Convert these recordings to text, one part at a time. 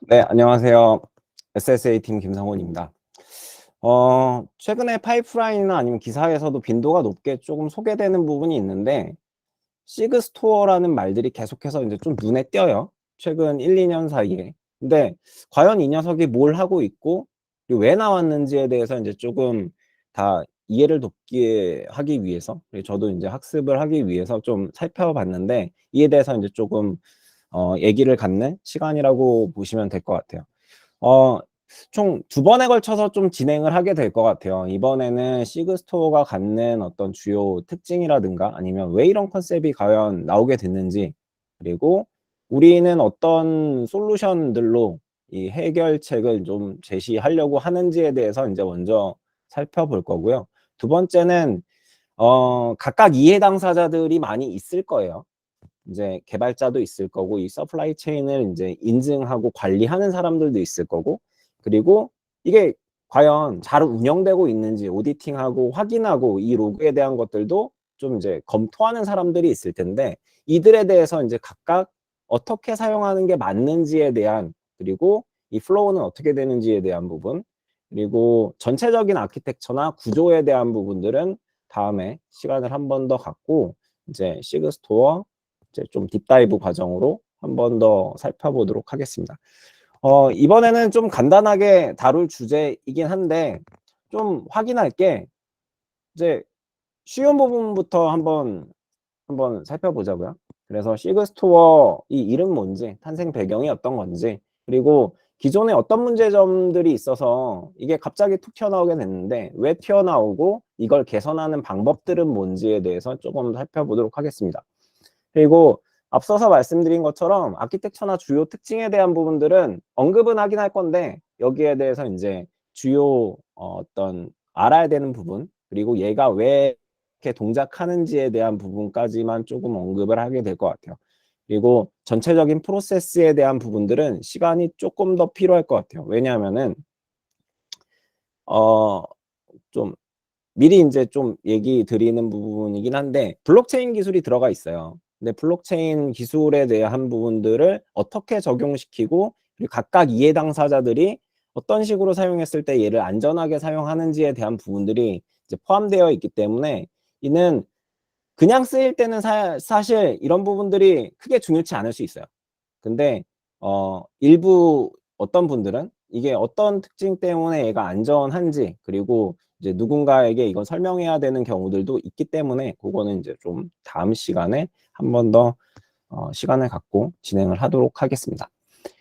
네, 안녕하세요. SSA 팀 김상훈입니다. 최근에 파이프라인이나 아니면 기사에서도 빈도가 높게 조금 소개되는 부분이 있는데, 시그스토어라는 말들이 계속해서 이제 좀 눈에 띄어요. 최근 1, 2년 사이에. 근데 과연 이 녀석이 뭘 하고 있고, 그리고 왜 나왔는지에 대해서 이제 조금 다 이해를 돕게 하기 위해서, 그리고 저도 이제 학습을 하기 위해서 좀 살펴봤는데, 이에 대해서 이제 조금 얘기를 갖는 시간이라고 보시면 될 것 같아요. 어, 총 두 번에 걸쳐서 좀 진행을 하게 될 것 같아요. 이번에는 시그스토어가 갖는 어떤 주요 특징이라든가 아니면 왜 이런 컨셉이 과연 나오게 됐는지, 그리고 우리는 어떤 솔루션들로 이 해결책을 좀 제시하려고 하는지에 대해서 이제 먼저 살펴볼 거고요. 두 번째는 각각 이해 당사자들이 많이 있을 거예요. 이제 개발자도 있을 거고, 이 서플라이 체인을 이제 인증하고 관리하는 사람들도 있을 거고, 그리고 이게 과연 잘 운영되고 있는지 오디팅하고 확인하고 이 로그에 대한 것들도 좀 이제 검토하는 사람들이 있을 텐데, 이들에 대해서 이제 각각 어떻게 사용하는 게 맞는지에 대한, 그리고 이 플로우는 어떻게 되는지에 대한 부분, 그리고 전체적인 아키텍처나 구조에 대한 부분들은 다음에 시간을 한 번 더 갖고 이제 시그스토어 이제 좀 딥다이브 과정으로 한 번 더 살펴보도록 하겠습니다. 이번에는 좀 간단하게 다룰 주제이긴 한데, 좀 확인할 게 이제 쉬운 부분부터 한번 살펴보자고요. 그래서 시그스토어 이 이름 뭔지, 탄생 배경이 어떤 건지, 그리고 기존에 어떤 문제점들이 있어서 이게 갑자기 툭 튀어나오게 됐는데 왜 튀어나오고 이걸 개선하는 방법들은 뭔지에 대해서 조금 살펴보도록 하겠습니다. 그리고 앞서서 말씀드린 것처럼 아키텍처나 주요 특징에 대한 부분들은 언급은 하긴 할 건데, 여기에 대해서 이제 주요 어떤 알아야 되는 부분, 그리고 얘가 왜 이렇게 동작하는지에 대한 부분까지만 조금 언급을 하게 될 것 같아요. 그리고 전체적인 프로세스에 대한 부분들은 시간이 조금 더 필요할 것 같아요. 왜냐하면은 좀 미리 이제 좀 얘기 드리는 부분이긴 한데, 블록체인 기술이 들어가 있어요. 근데 블록체인 기술에 대한 부분들을 어떻게 적용시키고, 그리고 각각 이해 당사자들이 어떤 식으로 사용했을 때 얘를 안전하게 사용하는지에 대한 부분들이 이제 포함되어 있기 때문에, 이는 그냥 쓰일 때는 사실 이런 부분들이 크게 중요치 않을 수 있어요. 근데 일부 어떤 분들은 이게 어떤 특징 때문에 얘가 안전한지, 그리고 이제 누군가에게 이건 설명해야 되는 경우들도 있기 때문에, 그거는 이제 좀 다음 시간에 한 번 더 시간을 갖고 진행을 하도록 하겠습니다.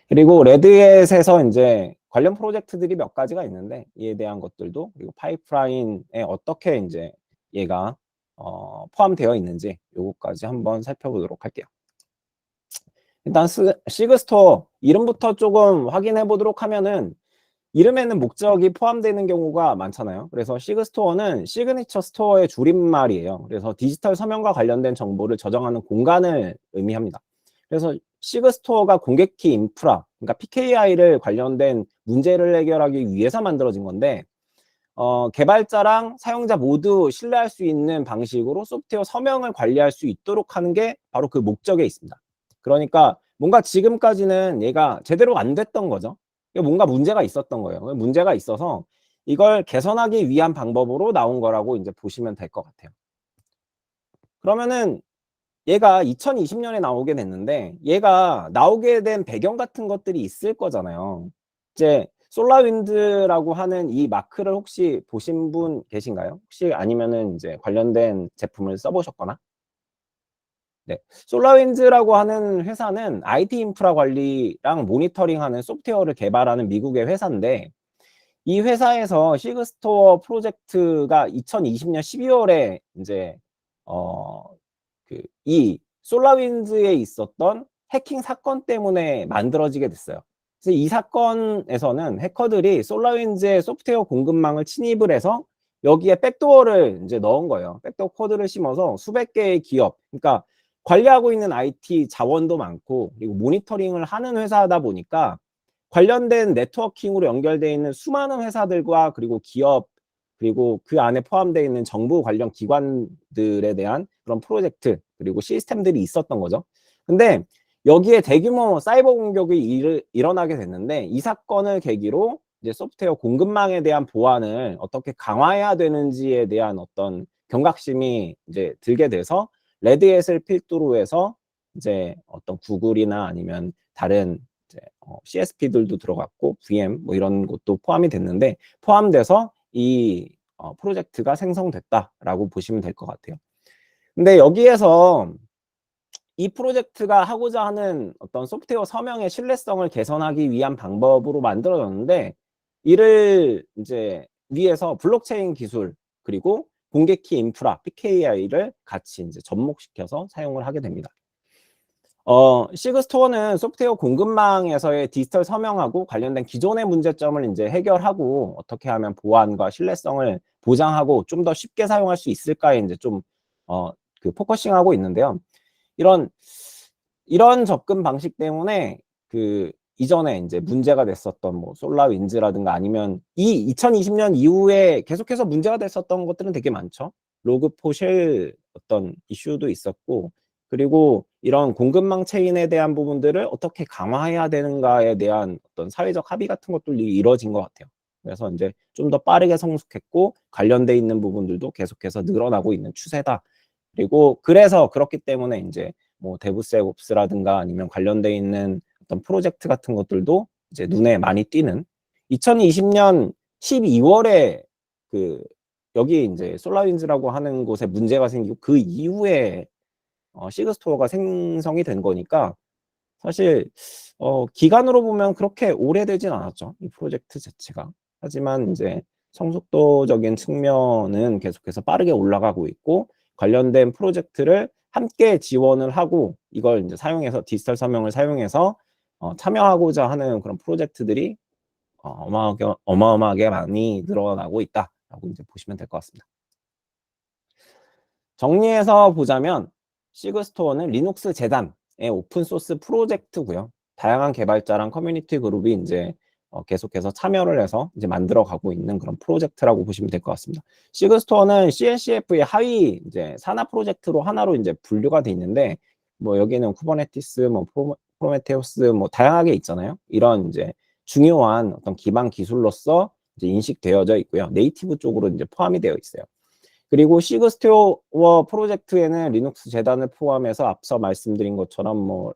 그리고 레드햇에서 이제 관련 프로젝트들이 몇 가지가 있는데, 이에 대한 것들도, 그리고 파이프라인에 어떻게 이제 얘가 포함되어 있는지 요거까지 한번 살펴보도록 할게요. 일단 시그스토어 이름부터 조금 확인해 보도록 하면은, 이름에는 목적이 포함되는 경우가 많잖아요. 그래서 시그스토어는 시그니처 스토어의 줄임말이에요. 그래서 디지털 서명과 관련된 정보를 저장하는 공간을 의미합니다. 그래서 시그스토어가 공개키 인프라, 그러니까 PKI를 관련된 문제를 해결하기 위해서 만들어진 건데, 개발자랑 사용자 모두 신뢰할 수 있는 방식으로 소프트웨어 서명을 관리할 수 있도록 하는 게 바로 그 목적에 있습니다. 그러니까 뭔가 지금까지는 얘가 제대로 안 됐던 거죠. 뭔가 문제가 있었던 거예요. 문제가 있어서 이걸 개선하기 위한 방법으로 나온 거라고 이제 보시면 될 것 같아요. 그러면은 얘가 2020년에 나오게 됐는데, 얘가 나오게 된 배경 같은 것들이 있을 거잖아요. 이제 솔라윈드라고 하는 이 마크를 혹시 보신 분 계신가요? 혹시 아니면은 이제 관련된 제품을 써보셨거나? 네. 솔라윈드라고 하는 회사는 IT 인프라 관리랑 모니터링하는 소프트웨어를 개발하는 미국의 회사인데, 이 회사에서 시그스토어 프로젝트가 2020년 12월에 이제 이 솔라윈드에 있었던 해킹 사건 때문에 만들어지게 됐어요. 그래서 이 사건에서는 해커들이 솔라윈드의 소프트웨어 공급망을 침입을 해서 여기에 백도어를 이제 넣은 거예요. 백도어 코드를 심어서 수백 개의 기업, 그러니까 관리하고 있는 IT 자원도 많고, 그리고 모니터링을 하는 회사다 보니까 관련된 네트워킹으로 연결되어 있는 수많은 회사들과, 그리고 기업, 그리고 그 안에 포함되어 있는 정부 관련 기관들에 대한 그런 프로젝트, 그리고 시스템들이 있었던 거죠. 근데 여기에 대규모 사이버 공격이 일어나게 됐는데 이 사건을 계기로 이제 소프트웨어 공급망에 대한 보안을 어떻게 강화해야 되는지에 대한 어떤 경각심이 이제 들게 돼서 레드햇을 필두로 해서 이제 어떤 구글이나 아니면 다른 이제 CSP들도 들어갔고 VM 뭐 이런 것도 포함이 됐는데 포함돼서 이 프로젝트가 생성됐다라고 보시면 될 것 같아요. 근데 여기에서 이 프로젝트가 하고자 하는 어떤 소프트웨어 서명의 신뢰성을 개선하기 위한 방법으로 만들어졌는데 이를 이제 위해서 블록체인 기술 그리고 공개키 인프라 PKI를 같이 이제 접목시켜서 사용을 하게 됩니다. 시그스토어는 소프트웨어 공급망에서의 디지털 서명하고 관련된 기존의 문제점을 이제 해결하고 어떻게 하면 보안과 신뢰성을 보장하고 좀 더 쉽게 사용할 수 있을까에 이제 좀 포커싱하고 있는데요. 이런 접근 방식 때문에 이전에 이제 문제가 됐었던 뭐 솔라윈즈라든가 아니면 2020년 이후에 계속해서 문제가 됐었던 것들은 되게 많죠. 로그4쉘 어떤 이슈도 있었고 그리고 이런 공급망 체인에 대한 부분들을 어떻게 강화해야 되는가에 대한 어떤 사회적 합의 같은 것들이 이루어진 것 같아요. 그래서 이제 좀 더 빠르게 성숙했고 관련돼 있는 부분들도 계속해서 늘어나고 있는 추세다. 그리고 그래서 그렇기 때문에 이제 뭐 데브셉옵스라든가 아니면 관련돼 있는 어떤 프로젝트 같은 것들도 이제 눈에 많이 띄는 2020년 12월에 여기 이제 솔라윈즈라고 하는 곳에 문제가 생기고 그 이후에 시그스토어가 생성이 된 거니까 사실 기간으로 보면 그렇게 오래되진 않았죠. 이 프로젝트 자체가. 하지만 이제 성숙도적인 측면은 계속해서 빠르게 올라가고 있고 관련된 프로젝트를 함께 지원을 하고 이걸 이제 사용해서 디지털 서명을 사용해서 참여하고자 하는 그런 프로젝트들이 어마어마하게 많이 늘어나고 있다라고 이제 보시면 될 것 같습니다. 정리해서 보자면 시그스토어는 리눅스 재단의 오픈소스 프로젝트고요. 다양한 개발자랑 커뮤니티 그룹이 이제 계속해서 참여를 해서 이제 만들어가고 있는 그런 프로젝트라고 보시면 될 것 같습니다. 시그스토어는 CNCF의 하위 이제 산하 프로젝트로 하나로 이제 분류가 돼 있는데 뭐 여기는 쿠버네티스, 뭐 프로메테우스 뭐 다양하게 있잖아요. 이런 이제 중요한 어떤 기반 기술로서 이제 인식되어져 있고요. 네이티브 쪽으로 이제 포함이 되어 있어요. 그리고 시그스토어 프로젝트에는 리눅스 재단을 포함해서 앞서 말씀드린 것처럼 뭐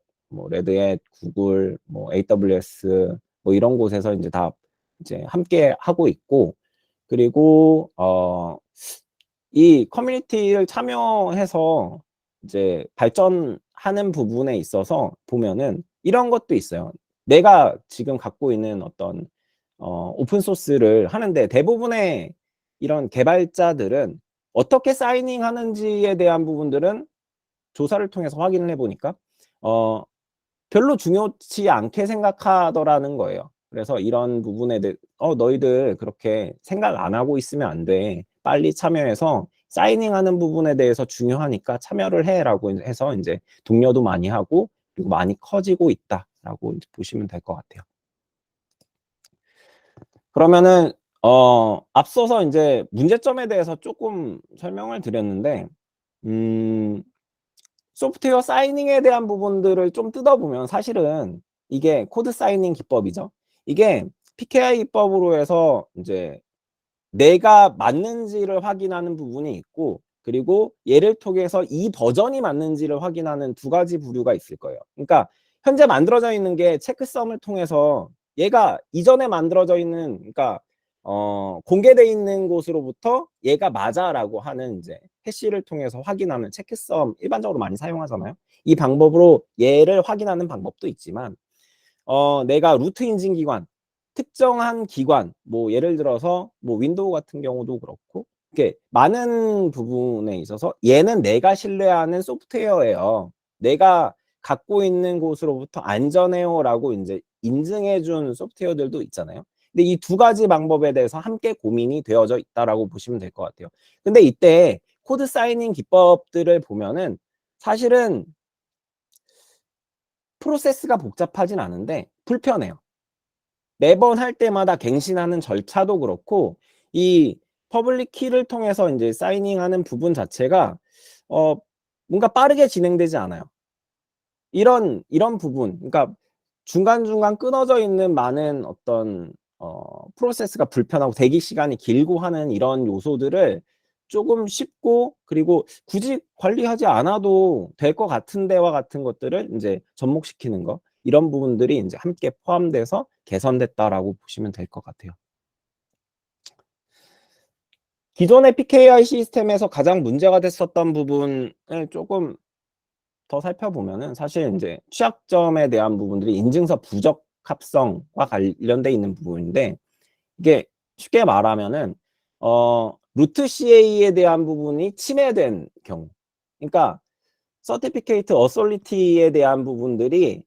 레드햇, 구글, 뭐 AWS 뭐 이런 곳에서 이제 다 이제 함께 하고 있고 그리고 이 커뮤니티를 참여해서 이제 발전하는 부분에 있어서 보면은 이런 것도 있어요. 내가 지금 갖고 있는 어떤 오픈 소스를 하는데 대부분의 이런 개발자들은 어떻게 사이닝 하는지에 대한 부분들은 조사를 통해서 확인을 해보니까 별로 중요치 않게 생각하더라는 거예요. 그래서 이런 부분에 대해 너희들 그렇게 생각 안 하고 있으면 안 돼. 빨리 참여해서 사이닝하는 부분에 대해서 중요하니까 참여를 해라고 해서 이제 독려도 많이 하고 그리고 많이 커지고 있다라고 이제 보시면 될 것 같아요. 그러면은 앞서서 이제 문제점에 대해서 조금 설명을 드렸는데 소프트웨어 사이닝에 대한 부분들을 좀 뜯어보면 사실은 이게 코드 사이닝 기법이죠. 이게 PKI 기법으로 해서 이제 내가 맞는지를 확인하는 부분이 있고 그리고 얘를 통해서 이 버전이 맞는지를 확인하는 두 가지 부류가 있을 거예요. 그러니까 현재 만들어져 있는 게 체크썸을 통해서 얘가 이전에 만들어져 있는 그러니까 공개돼 있는 곳으로부터 얘가 맞아라고 하는 이제 해시를 통해서 확인하는 체크썸 일반적으로 많이 사용하잖아요. 이 방법으로 얘를 확인하는 방법도 있지만 내가 루트 인증 기관 특정한 기관 뭐 예를 들어서 뭐 윈도우 같은 경우도 그렇고 이렇게 많은 부분에 있어서 얘는 내가 신뢰하는 소프트웨어예요. 내가 갖고 있는 곳으로부터 안전해요라고 이제 인증해 준 소프트웨어들도 있잖아요. 근데 이 두 가지 방법에 대해서 함께 고민이 되어져 있다라고 보시면 될 것 같아요. 근데 이때 코드 사이닝 기법들을 보면은 사실은 프로세스가 복잡하진 않은데 불편해요. 매번 할 때마다 갱신하는 절차도 그렇고 이 퍼블릭 키를 통해서 이제 사이닝하는 부분 자체가 뭔가 빠르게 진행되지 않아요. 이런 부분, 그러니까 중간중간 끊어져 있는 많은 어떤 프로세스가 불편하고 대기 시간이 길고 하는 이런 요소들을 조금 쉽고, 그리고 굳이 관리하지 않아도 될 것 같은 데와 같은 것들을 이제 접목시키는 거, 이런 부분들이 이제 함께 포함돼서 개선됐다라고 보시면 될 것 같아요. 기존의 PKI 시스템에서 가장 문제가 됐었던 부분을 조금 더 살펴보면은, 사실 이제 취약점에 대한 부분들이 인증서 부적합성과 관련돼 있는 부분인데, 이게 쉽게 말하면은 루트 CA에 대한 부분이 침해된 경우, 그러니까 서티피케이트 어소리티에 대한 부분들이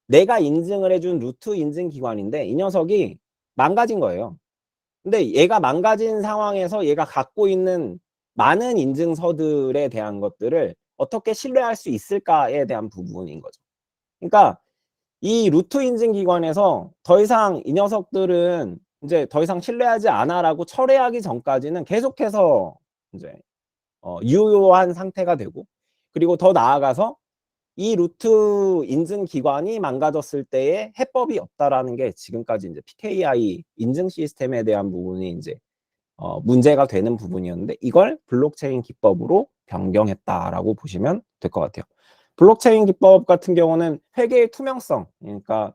내가 인증을 해준 루트 인증 기관인데 이 녀석이 망가진 거예요. 근데 얘가 망가진 상황에서 얘가 갖고 있는 많은 인증서들에 대한 것들을 어떻게 신뢰할 수 있을까에 대한 부분인 거죠. 그러니까 이 루트 인증 기관에서 더 이상 이 녀석들은 이제 더 이상 신뢰하지 않아라고 철회하기 전까지는 계속해서 이제 유효한 상태가 되고, 그리고 더 나아가서 이 루트 인증 기관이 망가졌을 때에 해법이 없다라는 게 지금까지 이제 PKI 인증 시스템에 대한 부분이 이제 문제가 되는 부분이었는데, 이걸 블록체인 기법으로 변경했다라고 보시면 될 것 같아요. 블록체인 기법 같은 경우는 회계의 투명성, 그러니까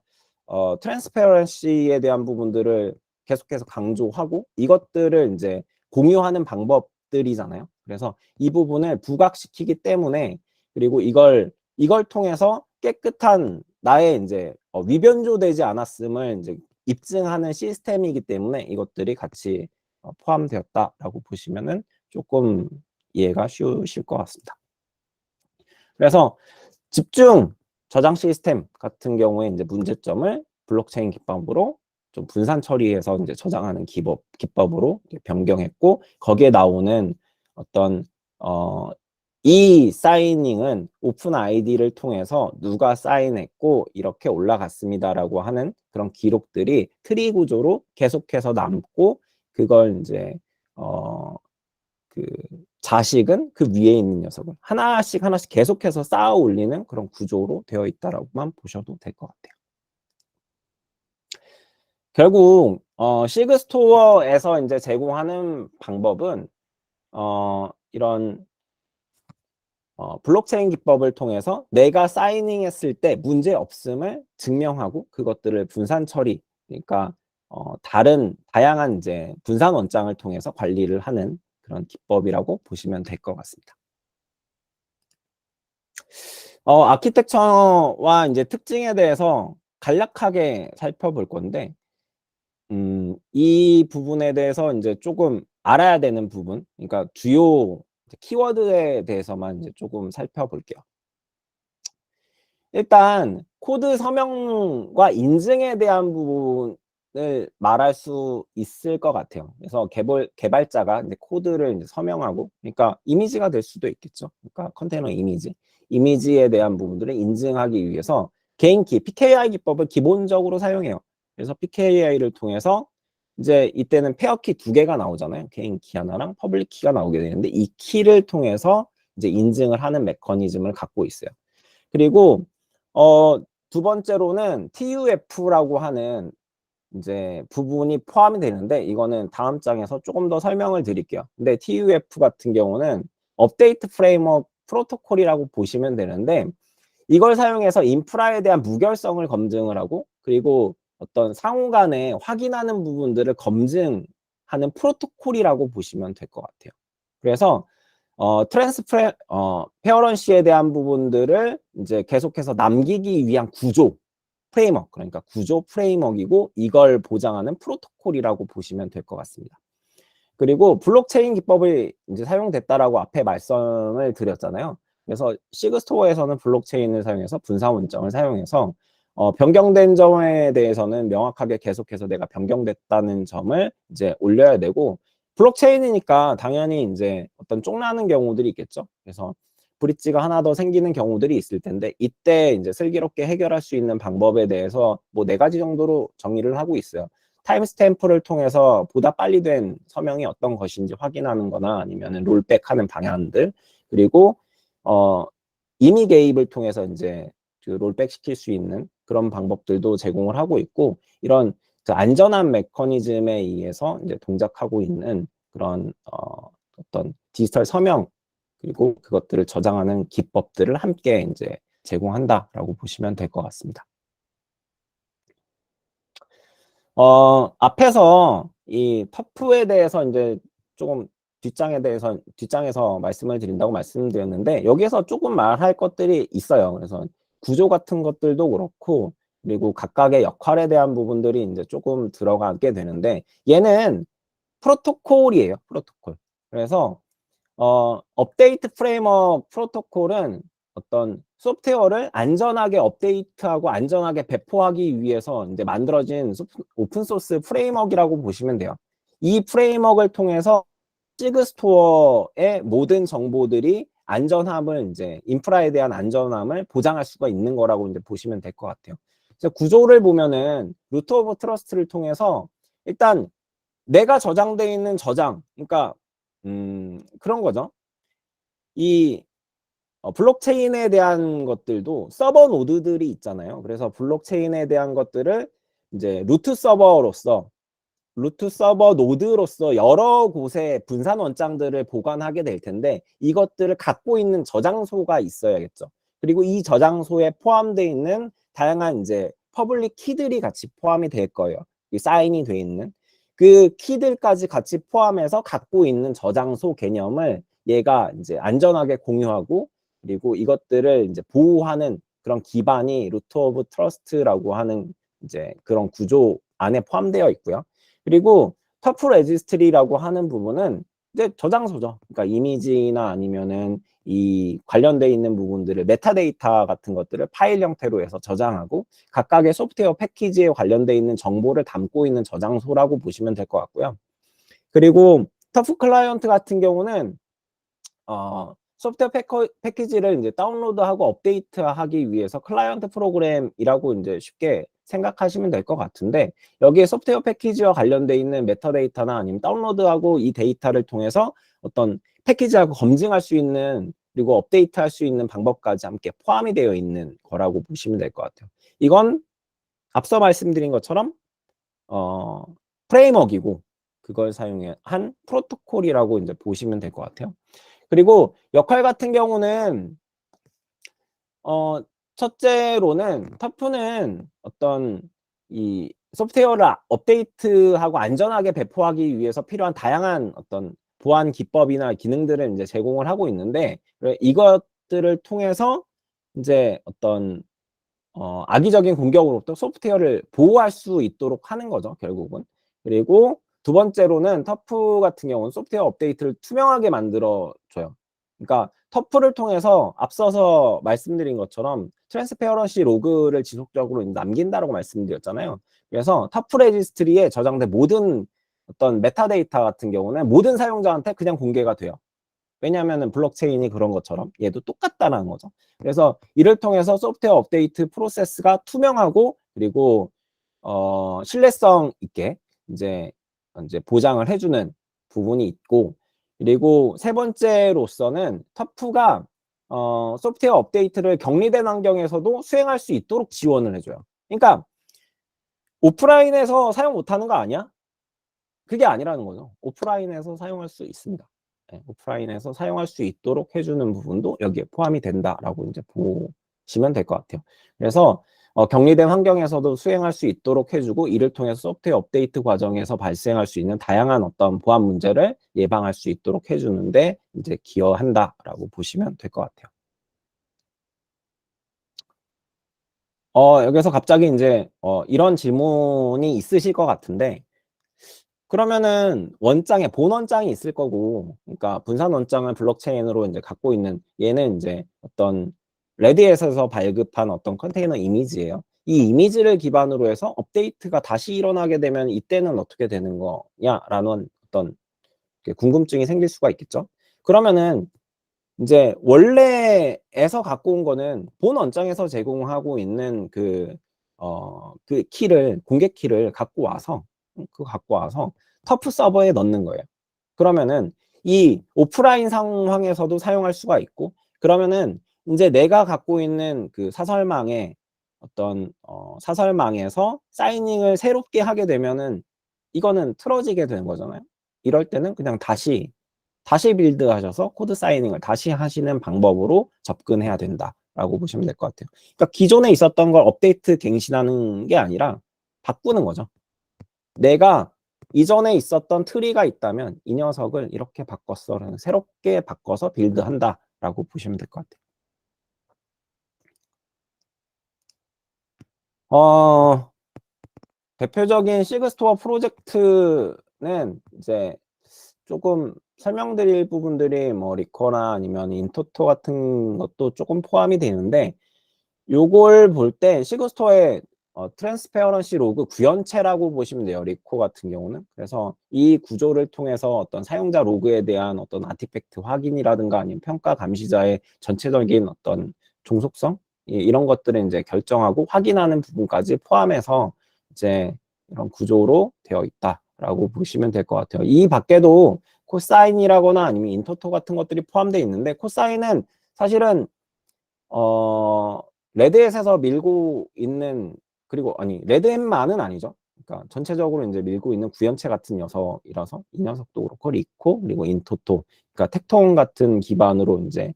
트랜스페런시에 대한 부분들을 계속해서 강조하고, 이것들을 이제 공유하는 방법들이잖아요. 그래서 이 부분을 부각시키기 때문에, 그리고 이걸 통해서 깨끗한 나의 이제 위변조되지 않았음을 이제 입증하는 시스템이기 때문에 이것들이 같이 포함되었다라고 보시면은 조금 이해가 쉬우실 것 같습니다. 그래서 집중 저장 시스템 같은 경우에 이제 문제점을 블록체인 기법으로 좀 분산 처리해서 이제 저장하는 기법으로 변경했고, 거기에 나오는 어떤 이 사이닝은 오픈 아이디를 통해서 누가 사인했고 이렇게 올라갔습니다라고 하는 그런 기록들이 트리 구조로 계속해서 남고, 그걸 이제 그 자식은 그 위에 있는 녀석을 하나씩 계속해서 쌓아 올리는 그런 구조로 되어 있다라고만 보셔도 될 것 같아요. 결국 시그스토어에서 이제 제공하는 방법은 이런 블록체인 기법을 통해서 내가 사이닝했을 때 문제 없음을 증명하고, 그것들을 분산 처리, 그러니까 다양한 이제 분산 원장을 통해서 관리를 하는 그런 기법이라고 보시면 될 것 같습니다. 아키텍처와 이제 특징에 대해서 간략하게 살펴볼 건데, 이 부분에 대해서 이제 조금 알아야 되는 부분, 그러니까 주요 키워드에 대해서만 이제 조금 살펴볼게요. 일단 코드 서명과 인증에 대한 부분을 말할 수 있을 것 같아요. 그래서 개발자가 이제 코드를 이제 서명하고, 그러니까 이미지가 될 수도 있겠죠. 그러니까 컨테이너 이미지에 대한 부분들을 인증하기 위해서 개인키, PKI 기법을 기본적으로 사용해요. 그래서 PKI를 통해서 이제 이때는 페어키 2개가 나오잖아요. 개인키 하나랑 퍼블릭 키가 나오게 되는데, 이 키를 통해서 이제 인증을 하는 메커니즘을 갖고 있어요. 그리고 두 번째로는 TUF라고 하는 이제 부분이 포함이 되는데, 이거는 다음 장에서 조금 더 설명을 드릴게요. 근데 TUF 같은 경우는 업데이트 프레임워크 프로토콜이라고 보시면 되는데, 이걸 사용해서 인프라에 대한 무결성을 검증을 하고, 그리고 어떤 상호 간에 확인하는 부분들을 검증하는 프로토콜이라고 보시면 될 것 같아요. 그래서 페어런시에 대한 부분들을 이제 계속해서 남기기 위한 구조 프레임워크, 그러니까 구조 프레임워크이고, 이걸 보장하는 프로토콜이라고 보시면 될 것 같습니다. 그리고 블록체인 기법이 이제 사용됐다라고 앞에 말씀을 드렸잖아요. 그래서 시그스토어에서는 블록체인을 사용해서 분산 원점을 사용해서 변경된 점에 대해서는 명확하게 계속해서 내가 변경됐다는 점을 이제 올려야 되고, 블록체인이니까 당연히 이제 어떤 쫑나는 경우들이 있겠죠. 그래서 브릿지가 하나 더 생기는 경우들이 있을 텐데, 이때 이제 슬기롭게 해결할 수 있는 방법에 대해서 뭐 4가지 정도로 정의를 하고 있어요. 타임스탬프를 통해서 보다 빨리 된 서명이 어떤 것인지 확인하는 거나, 아니면 롤백하는 방향들, 그리고 이미 개입을 통해서 이제 그 롤백 시킬 수 있는 그런 방법들도 제공을 하고 있고, 이런 그 안전한 메커니즘에 의해서 이제 동작하고 있는 그런 어떤 디지털 서명, 그리고 그것들을 저장하는 기법들을 함께 이제 제공한다라고 보시면 될 것 같습니다. 앞에서 이 터프에 대해서 이제 조금 뒷장에서 말씀을 드린다고 말씀드렸는데, 여기에서 조금 말할 것들이 있어요. 그래서 구조 같은 것들도 그렇고, 그리고 각각의 역할에 대한 부분들이 이제 조금 들어가게 되는데, 얘는 프로토콜이에요. 프로토콜. 그래서 업데이트 프레임워크 프로토콜은 어떤 소프트웨어를 안전하게 업데이트하고 안전하게 배포하기 위해서 이제 만들어진 오픈소스 프레임워크라고 보시면 돼요. 이 프레임워크를 통해서 시그스토어의 모든 정보들이 안전함을 이제 인프라에 대한 안전함을 보장할 수가 있는 거라고 이제 보시면 될 것 같아요. 그래서 구조를 보면은 루트 오브 트러스트를 통해서 일단 내가 저장되어 있는 저장, 그러니까 그런 거죠. 이 블록체인에 대한 것들도 서버 노드들이 있잖아요. 그래서 블록체인에 대한 것들을 이제 루트 서버 노드로서 여러 곳에 분산 원장들을 보관하게 될 텐데, 이것들을 갖고 있는 저장소가 있어야겠죠. 그리고 이 저장소에 포함되어 있는 다양한 이제 퍼블릭 키들이 같이 포함이 될 거예요. 사인이 돼 있는 그 키들까지 같이 포함해서 갖고 있는 저장소 개념을 얘가 이제 안전하게 공유하고, 그리고 이것들을 이제 보호하는 그런 기반이 루트 오브 트러스트라고 하는 이제 그런 구조 안에 포함되어 있고요. 그리고 터프 레지스트리라고 하는 부분은 이제 저장소죠. 그러니까 이미지나 아니면은 이 관련돼 있는 부분들을 메타데이터 같은 것들을 파일 형태로 해서 저장하고, 각각의 소프트웨어 패키지에 관련돼 있는 정보를 담고 있는 저장소라고 보시면 될 것 같고요. 그리고 터프 클라이언트 같은 경우는 소프트웨어 패키지를 이제 다운로드하고 업데이트하기 위해서 클라이언트 프로그램이라고 이제 쉽게 생각하시면 될 것 같은데, 여기에 소프트웨어 패키지와 관련돼 있는 메타데이터나 아니면 다운로드하고 이 데이터를 통해서 어떤 패키지하고 검증할 수 있는, 그리고 업데이트할 수 있는 방법까지 함께 포함이 되어 있는 거라고 보시면 될 것 같아요. 이건 앞서 말씀드린 것처럼 프레임워크이고, 그걸 사용한 프로토콜이라고 이제 보시면 될 것 같아요. 그리고 역할 같은 경우는 첫째로는 터프는 어떤 이 소프트웨어를 업데이트하고 안전하게 배포하기 위해서 필요한 다양한 어떤 보안 기법이나 기능들을 이제 제공을 하고 있는데, 이것들을 통해서 이제 어떤 악의적인 공격으로부터 소프트웨어를 보호할 수 있도록 하는 거죠, 결국은. 그리고 두 번째로는 터프 같은 경우는 소프트웨어 업데이트를 투명하게 만들어줘요. 그러니까 터프를 통해서 앞서서 말씀드린 것처럼 트랜스페어런시 로그를 지속적으로 남긴다라고 말씀드렸잖아요. 그래서 터프 레지스트리에 저장된 모든 어떤 메타데이터 같은 경우는 모든 사용자한테 그냥 공개가 돼요. 왜냐하면 블록체인이 그런 것처럼 얘도 똑같다는 거죠. 그래서 이를 통해서 소프트웨어 업데이트 프로세스가 투명하고, 그리고 신뢰성 있게 이제 보장을 해주는 부분이 있고, 그리고 세 번째로서는 터프가 소프트웨어 업데이트를 격리된 환경에서도 수행할 수 있도록 지원을 해줘요. 그러니까 오프라인에서 사용 못하는 거 아니야? 그게 아니라는 거죠. 오프라인에서 사용할 수 있습니다. 네, 오프라인에서 사용할 수 있도록 해주는 부분도 여기에 포함이 된다라고 이제 보시면 될 것 같아요. 그래서 격리된 환경에서도 수행할 수 있도록 해주고, 이를 통해서 소프트웨어 업데이트 과정에서 발생할 수 있는 다양한 어떤 보안 문제를 예방할 수 있도록 해주는데 이제 기여한다라고 보시면 될 것 같아요. 여기서 갑자기 이제 이런 질문이 있으실 것 같은데, 그러면은 본 원장이 있을 거고, 그러니까 분산 원장을 블록체인으로 이제 갖고 있는 얘는 이제 어떤 레딧에서 발급한 어떤 컨테이너 이미지예요. 이 이미지를 기반으로 해서 업데이트가 다시 일어나게 되면 이때는 어떻게 되는 거냐라는 어떤 궁금증이 생길 수가 있겠죠. 그러면은 이제 원래에서 갖고 온 거는 본 원장에서 제공하고 있는 그 키를, 공개 키를 갖고 와서 터프 서버에 넣는 거예요. 그러면은 이 오프라인 상황에서도 사용할 수가 있고, 그러면은 이제 내가 갖고 있는 그 사설망에 어떤 사설망에서 사이닝을 새롭게 하게 되면은 이거는 틀어지게 되는 거잖아요. 이럴 때는 그냥 다시 빌드하셔서 코드 사이닝을 다시 하시는 방법으로 접근해야 된다라고 보시면 될 것 같아요. 그러니까 기존에 있었던 걸 업데이트 갱신하는 게 아니라 바꾸는 거죠. 내가 이전에 있었던 트리가 있다면 이 녀석을 이렇게 바꿨어. 새롭게 바꿔서 빌드한다라고 보시면 될 것 같아요. 대표적인 시그스토어 프로젝트는 이제 조금 설명드릴 부분들이 뭐 리커나 아니면 인토토 같은 것도 조금 포함이 되는데, 요걸 볼 때 시그스토어의 트랜스페어런시 로그 구현체라고 보시면 돼요. 리코 같은 경우는. 그래서 이 구조를 통해서 어떤 사용자 로그에 대한 어떤 아티팩트 확인이라든가 아니면 평가 감시자의 전체적인 어떤 종속성 이런 것들을 이제 결정하고 확인하는 부분까지 포함해서 이제 이런 구조로 되어 있다라고 보시면 될 것 같아요. 이 밖에도 코사인이라거나 아니면 인터토 같은 것들이 포함되어 있는데, 코사인은 사실은 레드햇에서 밀고 있는, 그리고 아니 레드햇만은 아니죠. 그러니까 전체적으로 이제 밀고 있는 구현체 같은 녀석이라서 이 녀석도 그렇고 리코 그리고 인토토, 그러니까 텍톤 같은 기반으로 이제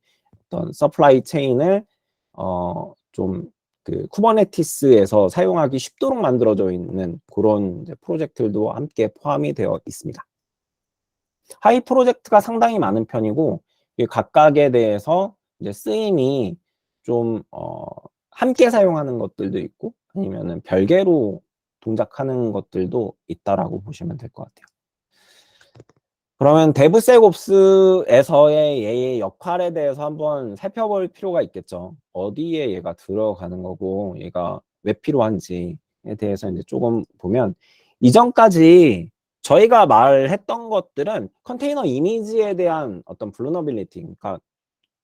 어떤 서플라이 체인을 좀 그 쿠버네티스에서 사용하기 쉽도록 만들어져 있는 그런 이제 프로젝트들도 함께 포함이 되어 있습니다. 하이 프로젝트가 상당히 많은 편이고, 각각에 대해서 이제 쓰임이 좀 함께 사용하는 것들도 있고 아니면은 별개로 동작하는 것들도 있다라고 보시면 될 것 같아요. 그러면 데브셋옵스에서의 얘의 역할에 대해서 한번 살펴볼 필요가 있겠죠. 어디에 얘가 들어가는 거고 얘가 왜 필요한지에 대해서 이제 조금 보면, 이전까지 저희가 말했던 것들은 컨테이너 이미지에 대한 어떤 vulnerability, 그러니까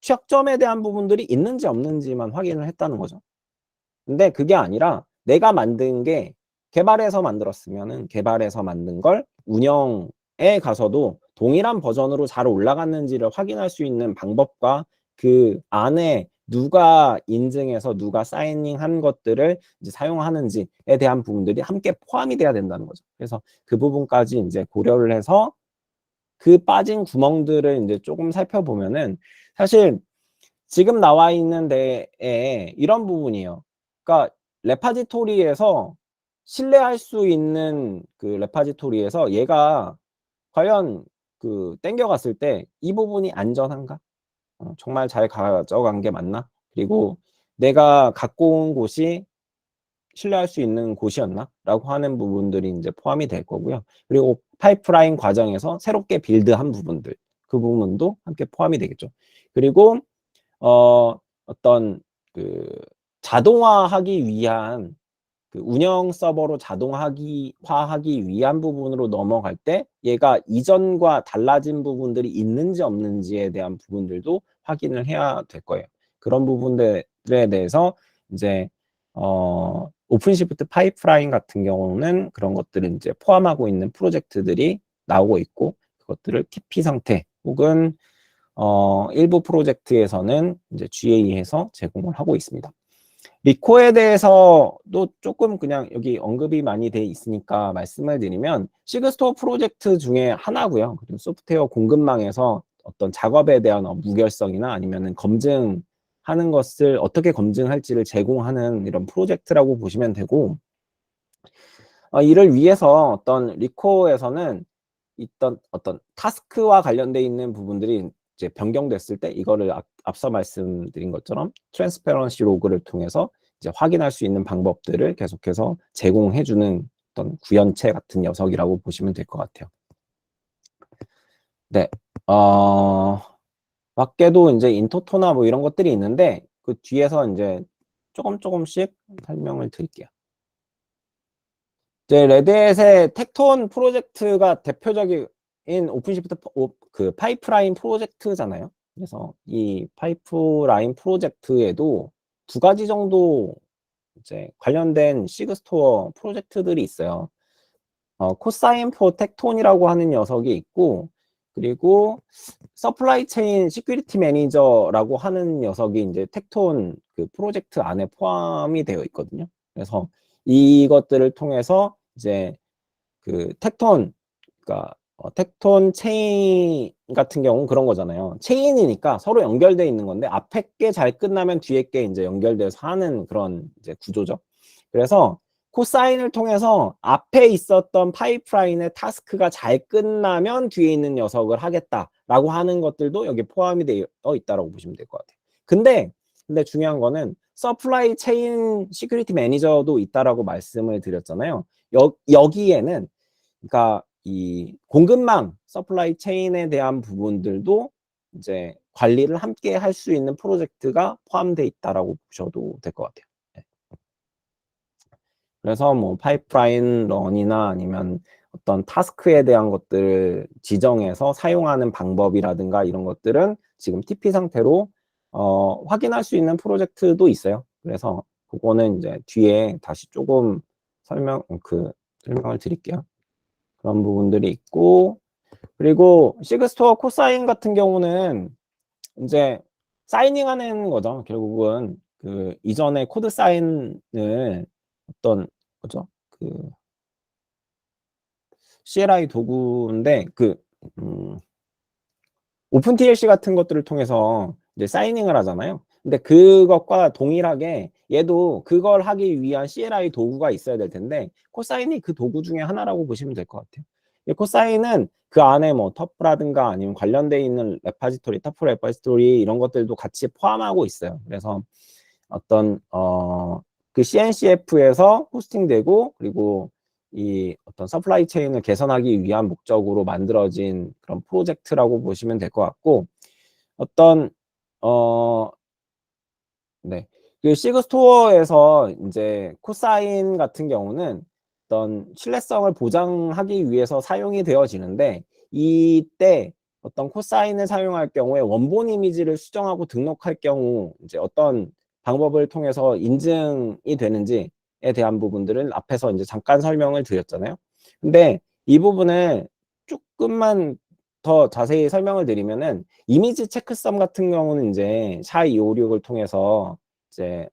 취약점에 대한 부분들이 있는지 없는지만 확인을 했다는 거죠. 근데 그게 아니라 내가 만든 게 개발해서 만들었으면은 개발해서 만든 걸 운영에 가서도 동일한 버전으로 잘 올라갔는지를 확인할 수 있는 방법과 그 안에 누가 인증해서 누가 사이닝한 것들을 이제 사용하는지에 대한 부분들이 함께 포함이 돼야 된다는 거죠. 그래서 그 부분까지 이제 고려를 해서 그 빠진 구멍들을 이제 조금 살펴보면은, 사실 지금 나와 있는 데에 이런 부분이에요. 그러니까 레파지토리에서 신뢰할 수 있는 그 레파지토리에서 얘가 과연 그 땡겨갔을 때 이 부분이 안전한가? 정말 잘 가져간 게 맞나? 그리고 내가 갖고 온 곳이 신뢰할 수 있는 곳이었나? 라고 하는 부분들이 이제 포함이 될 거고요. 그리고 파이프라인 과정에서 새롭게 빌드한 부분들, 그 부분도 함께 포함이 되겠죠. 그리고 어떤 그 자동화하기 위한 그 운영 서버로 자동화하기 위한 부분으로 넘어갈 때 얘가 이전과 달라진 부분들이 있는지 없는지에 대한 부분들도 확인을 해야 될 거예요. 그런 부분들에 대해서 이제 오픈시프트 파이프라인 같은 경우는 그런 것들을 이제 포함하고 있는 프로젝트들이 나오고 있고, 그것들을 KP 상태 혹은 일부 프로젝트에서는 이제 GA에서 제공을 하고 있습니다. 리코에 대해서도 조금 그냥 여기 언급이 많이 돼 있으니까 말씀을 드리면, 시그스토어 프로젝트 중에 하나고요. 소프트웨어 공급망에서 어떤 작업에 대한 무결성이나 아니면은 검증하는 것을 어떻게 검증할지를 제공하는 이런 프로젝트라고 보시면 되고, 이를 위해서 어떤 리코에서는 있던 어떤 타스크와 관련돼 있는 부분들이 이제 변경됐을 때 이거를 앞서 말씀드린 것처럼 트랜스페런시 로그를 통해서 이제 확인할 수 있는 방법들을 계속해서 제공해주는 어떤 구현체 같은 녀석이라고 보시면 될 것 같아요. 네, 밖에도 이제 인토토나 뭐 이런 것들이 있는데 그 뒤에서 이제 조금씩 설명을 드릴게요. 이제 레드햇의 텍톤 프로젝트가 대표적인 오픈시프트 그 파이프라인 프로젝트잖아요. 그래서 이 파이프라인 프로젝트에도 두 가지 정도 이제 관련된 시그스토어 프로젝트들이 있어요. 코사인 포 텍톤이라고 하는 녀석이 있고, 그리고 서플라이 체인 시큐리티 매니저라고 하는 녀석이 이제 텍톤 그 프로젝트 안에 포함이 되어 있거든요. 그래서 이것들을 통해서 이제 그 텍톤, 그러니까 텍톤 체인 같은 경우는 그런 거잖아요. 체인이니까 서로 연결되어 있는 건데 앞에 게 잘 끝나면 뒤에 게 이제 연결돼서 하는 그런 이제 구조죠. 그래서 코사인을 통해서 앞에 있었던 파이프라인의 타스크가 잘 끝나면 뒤에 있는 녀석을 하겠다라고 하는 것들도 여기 포함이 되어 있다고 보시면 될 것 같아요. 근데 중요한 거는 서플라이 체인 시큐리티 매니저도 있다라고 말씀을 드렸잖아요. 여기에는 그러니까 이 공급망 서플라이 체인에 대한 부분들도 이제 관리를 함께 할 수 있는 프로젝트가 포함되어 있다라고 보셔도 될 것 같아요. 네. 그래서 뭐 파이프라인 런이나 아니면 어떤 타스크에 대한 것들을 지정해서 사용하는 방법이라든가 이런 것들은 지금 TP 상태로 확인할 수 있는 프로젝트도 있어요. 그래서 그거는 이제 뒤에 다시 조금 설명을 드릴게요. 그런 부분들이 있고, 그리고 시그스토어 코사인 같은 경우는 이제 사이닝하는 거죠. 결국은 그 이전에 코드 사인을 어떤 뭐죠? 그 CLI 도구인데 오픈 TLC 같은 것들을 통해서 이제 사이닝을 하잖아요. 근데 그것과 동일하게 얘도 그걸 하기 위한 CLI 도구가 있어야 될 텐데 코사인이 그 도구 중에 하나라고 보시면 될 것 같아요. 코사인은 그 안에 뭐 터프라든가 아니면 관련돼 있는 레파지토리, 터프 레파지토리 이런 것들도 같이 포함하고 있어요. 그래서 어떤 그 CNCF에서 호스팅되고 그리고 이 어떤 서플라이 체인을 개선하기 위한 목적으로 만들어진 그런 프로젝트라고 보시면 될 것 같고, 어떤 네, 그 시그스토어에서 이제 코사인 같은 경우는 어떤 신뢰성을 보장하기 위해서 사용이 되어지는데, 이때 어떤 코사인을 사용할 경우에 원본 이미지를 수정하고 등록할 경우 이제 어떤 방법을 통해서 인증이 되는지에 대한 부분들은 앞에서 이제 잠깐 설명을 드렸잖아요. 근데 이 부분을 조금만 더 자세히 설명을 드리면은 이미지 체크썸 같은 경우는 이제 샤256을 통해서 이제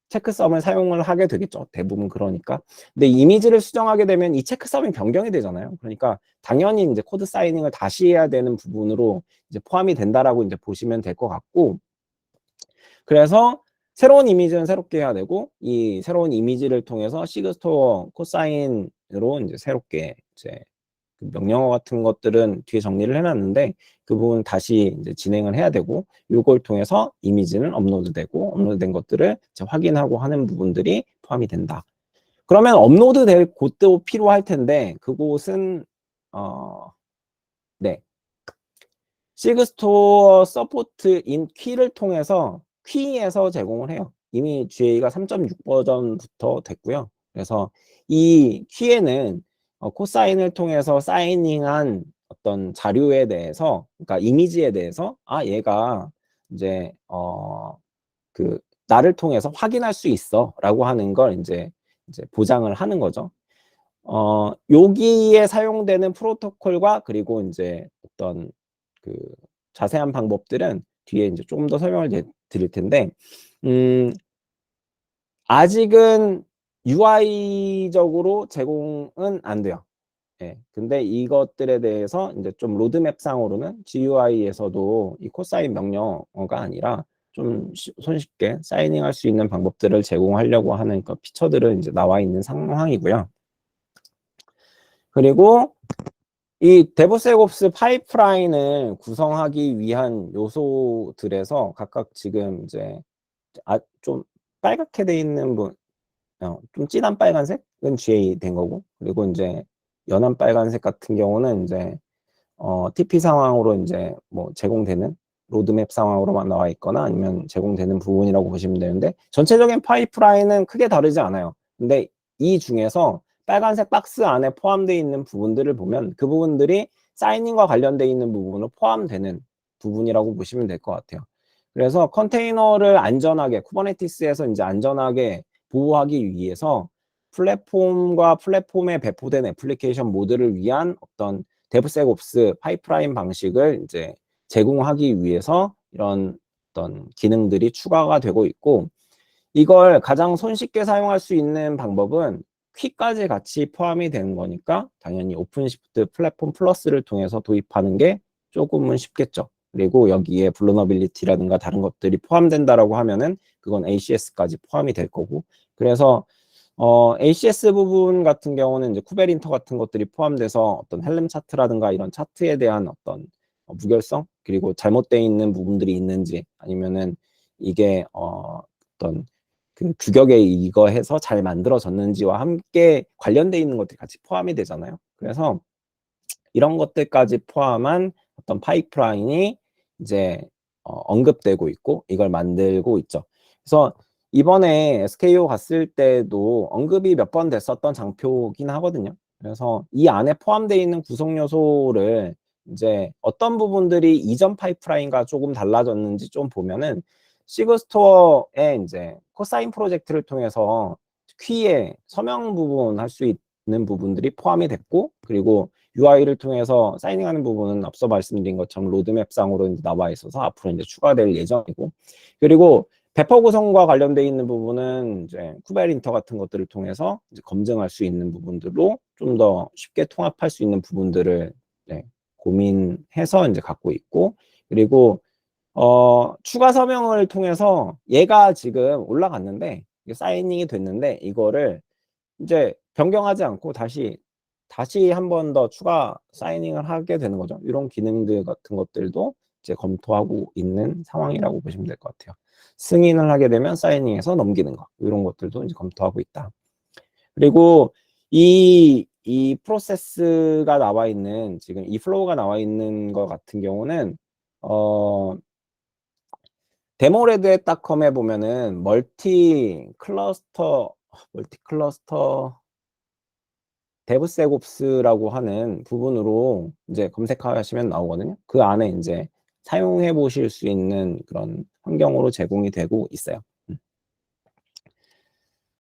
체크썸을 사용을 하게 되겠죠. 대부분 그러니까. 근데 이미지를 수정하게 되면 이 체크썸이 변경이 되잖아요. 그러니까 당연히 이제 코드 사이닝을 다시 해야 되는 부분으로 이제 포함이 된다라고 이제 보시면 될 것 같고, 그래서 새로운 이미지는 새롭게 해야 되고 이 새로운 이미지를 통해서 시그스토어 코사인으로 이제 새롭게 이제 그 명령어 같은 것들은 뒤에 정리를 해놨는데 그 부분 다시 이제 진행을 해야 되고, 이걸 통해서 이미지는 업로드되고 업로드된 것들을 이제 확인하고 하는 부분들이 포함이 된다. 그러면 업로드될 곳도 필요할 텐데 그곳은 네, 시그스토어 서포트 인 퀴를 통해서 퀴에서 제공을 해요. 이미 GA가 3.6 버전부터 됐고요. 그래서 이 퀴에는 코사인을 통해서 사이닝한 어떤 자료에 대해서, 그러니까 이미지에 대해서 얘가 이제 그 나를 통해서 확인할 수 있어라고 하는 걸 이제 보장을 하는 거죠. 여기에 사용되는 프로토콜과 그리고 이제 어떤 그 자세한 방법들은 뒤에 이제 조금 더 설명을 드릴 텐데, 아직은 UI적으로 제공은 안 돼요. 예. 근데 이것들에 대해서 이제 좀 로드맵 상으로는 GUI에서도 이 코사인 명령어가 아니라 좀 손쉽게 사이닝할 수 있는 방법들을 제공하려고 하는 그 피처들은 이제 나와 있는 상황이고요. 그리고 이 데브세옵스 파이프라인을 구성하기 위한 요소들에서 각각 지금 이제 좀 빨갛게 돼 있는 좀 진한 빨간색은 GA 된 거고, 그리고 이제 연한 빨간색 같은 경우는 이제 TP 상황으로 이제 뭐 제공되는 로드맵 상황으로만 나와 있거나 아니면 제공되는 부분이라고 보시면 되는데, 전체적인 파이프라인은 크게 다르지 않아요. 근데 이 중에서 빨간색 박스 안에 포함되어 있는 부분들을 보면 그 부분들이 사이닝과 관련되어 있는 부분으로 포함되는 부분이라고 보시면 될 것 같아요. 그래서 컨테이너를 안전하게, 쿠버네티스에서 이제 안전하게 보호하기 위해서 플랫폼과 플랫폼에 배포된 애플리케이션 모드를 위한 어떤 데브세옵스 파이프라인 방식을 이제 제공하기 위해서 이런 어떤 기능들이 추가가 되고 있고, 이걸 가장 손쉽게 사용할 수 있는 방법은 키까지 같이 포함이 되는 거니까 당연히 오픈시프트 플랫폼 플러스를 통해서 도입하는 게 조금은 쉽겠죠. 그리고 여기에 vulnerability라든가 다른 것들이 포함된다라고 하면은 그건 ACS까지 포함이 될 거고, 그래서 ACS 부분 같은 경우는 이제 쿠베린터 같은 것들이 포함돼서 어떤 헬름 차트라든가 이런 차트에 대한 어떤 무결성, 그리고 잘못되어 있는 부분들이 있는지, 아니면은 이게 어떤 그 규격에 이거 해서 잘 만들어졌는지와 함께 관련돼 있는 것들이 같이 포함이 되잖아요. 그래서 이런 것들까지 포함한 어떤 파이프라인이 이제 언급되고 있고 이걸 만들고 있죠. 그래서 이번에 SKO 갔을 때도 언급이 몇 번 됐었던 장표긴 하거든요. 그래서 이 안에 포함되어 있는 구성 요소를 이제 어떤 부분들이 이전 파이프라인과 조금 달라졌는지 좀 보면은, 시그스토어의 이제 코사인 프로젝트를 통해서 퀴의 서명 부분 할 수 있는 부분들이 포함이 됐고, 그리고 UI를 통해서 사이닝하는 부분은 앞서 말씀드린 것처럼 로드맵상으로 이제 나와 있어서 앞으로 이제 추가될 예정이고, 그리고 배퍼 구성과 관련되어 있는 부분은 이제 쿠베린터 같은 것들을 통해서 이제 검증할 수 있는 부분들로 좀 더 쉽게 통합할 수 있는 부분들을 고민해서 이제 갖고 있고, 그리고 추가 서명을 통해서 얘가 지금 올라갔는데 사이닝이 됐는데 이거를 이제 변경하지 않고 다시 한 번 더 추가 사이닝을 하게 되는 거죠. 이런 기능들 같은 것들도 이제 검토하고 있는 상황이라고 보시면 될 것 같아요. 승인을 하게 되면 사이닝해서 넘기는 거, 이런 것들도 이제 검토하고 있다. 그리고 이 프로세스가 나와 있는, 지금 이 플로우가 나와 있는 것 같은 경우는 데모레드닷컴에 보면은 멀티 클러스터 데브세옵스라고 하는 부분으로 이제 검색하시면 나오거든요. 그 안에 이제 사용해 보실 수 있는 그런 환경으로 제공이 되고 있어요.